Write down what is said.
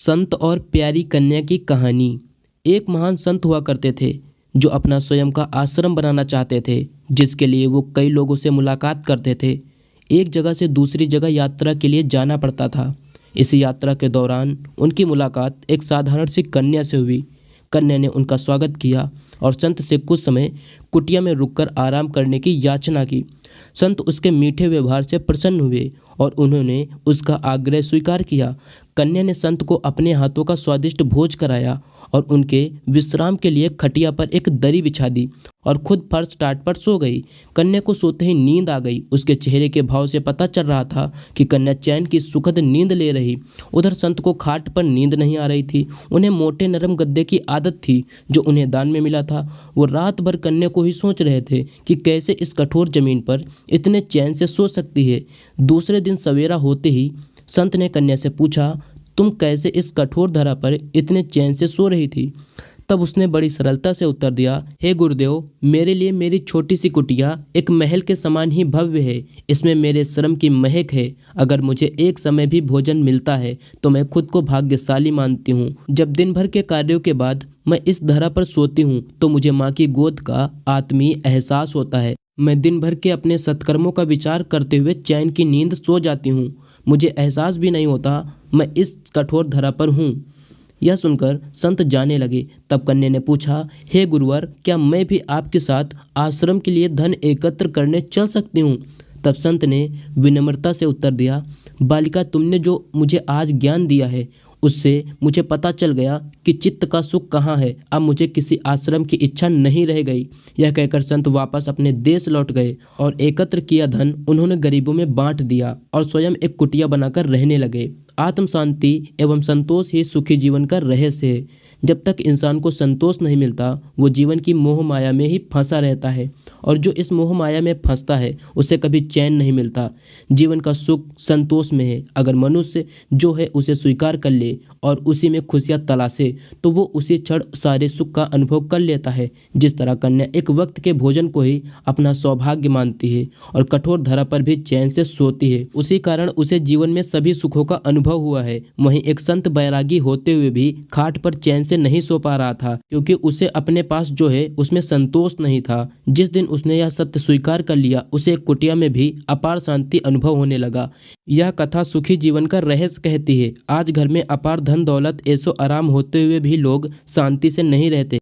संत और प्यारी कन्या की कहानी। एक महान संत हुआ करते थे जो अपना स्वयं का आश्रम बनाना चाहते थे, जिसके लिए वो कई लोगों से मुलाकात करते थे। एक जगह से दूसरी जगह यात्रा के लिए जाना पड़ता था। इस यात्रा के दौरान उनकी मुलाकात एक साधारण सी कन्या से हुई। कन्या ने उनका स्वागत किया और संत से कुछ समय कुटिया में रुककर आराम करने की याचना की। संत उसके मीठे व्यवहार से प्रसन्न हुए और उन्होंने उसका आग्रह स्वीकार किया। कन्या ने संत को अपने हाथों का स्वादिष्ट भोज कराया और उनके विश्राम के लिए खटिया पर एक दरी बिछा दी और खुद फर्श टाट पर सो गई। कन्या को सोते ही नींद आ गई। उसके चेहरे के भाव से पता चल रहा था कि कन्या चैन की सुखद नींद ले रही। उधर संत को खाट पर नींद नहीं आ रही थी। उन्हें मोटे नरम गद्दे की आदत थी जो उन्हें दान में मिला था। वो रात भर कन्या को ही सोच रहे थे कि कैसे इस कठोर जमीन पर इतने चैन से सो सकती है। दूसरे दिन सवेरा होते ही संत ने कन्या से पूछा, तुम कैसे इस कठोर धरा पर इतने चैन से सो रही थी? तब उसने बड़ी सरलता से उत्तर दिया, हे गुरुदेव, मेरे लिए मेरी छोटी सी कुटिया एक महल के समान ही भव्य है। इसमें मेरे श्रम की महक है। अगर मुझे एक समय भी भोजन मिलता है तो मैं खुद को भाग्यशाली मानती हूँ। जब दिन भर के कार्यों के बाद मैं इस धरा पर सोती हूँ तो मुझे माँ की गोद का आत्मीय एहसास होता है। मैं दिन भर के अपने सत्कर्मों का विचार करते हुए चैन की नींद सो जाती हूँ। मुझे एहसास भी नहीं होता मैं इस कठोर धरा पर हूँ। यह सुनकर संत जाने लगे। तब कन्या ने पूछा, हे गुरुवर, क्या मैं भी आपके साथ आश्रम के लिए धन एकत्र करने चल सकती हूँ? तब संत ने विनम्रता से उत्तर दिया, बालिका, तुमने जो मुझे आज ज्ञान दिया है उससे मुझे पता चल गया कि चित्त का सुख कहाँ है। अब मुझे किसी आश्रम की इच्छा नहीं रह गई। यह कहकर संत वापस अपने देश लौट गए और एकत्र किया धन उन्होंने गरीबों में बांट दिया और स्वयं एक कुटिया बनाकर रहने लगे। आत्म शांति एवं संतोष ही सुखी जीवन का रहस्य है। जब तक इंसान को संतोष नहीं मिलता वो जीवन की मोह माया में ही फंसा रहता है और जो इस मोह माया में फंसता है उसे कभी चैन नहीं मिलता। जीवन का सुख संतोष में है। अगर मनुष्य जो है उसे स्वीकार कर ले और उसी में खुशियाँ तलाशे तो वो उसी क्षण सारे सुख का अनुभव कर लेता है। जिस तरह कन्या एक वक्त के भोजन को ही अपना सौभाग्य मानती है और कठोर धरा पर भी चैन से सोती है, उसी कारण उसे जीवन में सभी सुखों का अनुभव हुआ है। वहीं एक संत बैरागी होते हुए भी खाट पर चैन से नहीं सो पा रहा था क्योंकि उसे अपने पास जो है उसमें संतोष नहीं था। जिस दिन उसने यह सत्य स्वीकार कर लिया उसे एक कुटिया में भी अपार शांति अनुभव होने लगा। यह कथा सुखी जीवन का रहस्य कहती है। आज घर में अपार धन दौलत ऐशो आराम होते हुए भी लोग शांति से नहीं रहते।